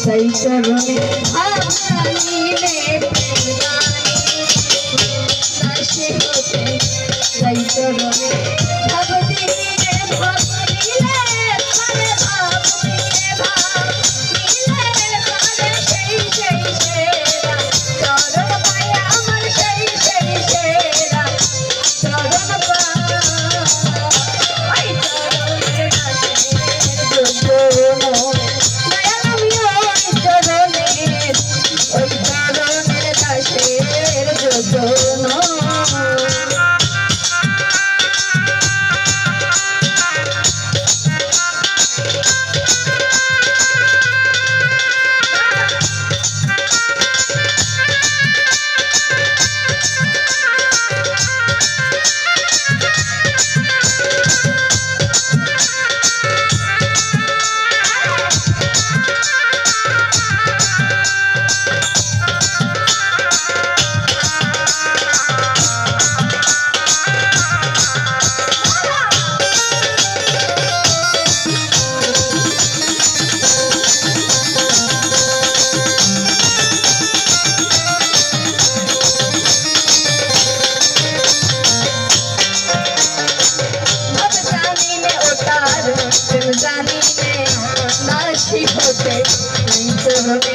সেই চরণে ভাবনাইলে দাসী হতে সেই চরণে ভাব দিলে ভাব দিলে পারে ভাব দিলে ভাব দিলে পারে সেই সেই সেরা চরণ পায় আমার সেই সেই সেরা চরণ পায় চরণের দাসের যোজন জানিলে দাসী হতে চরণে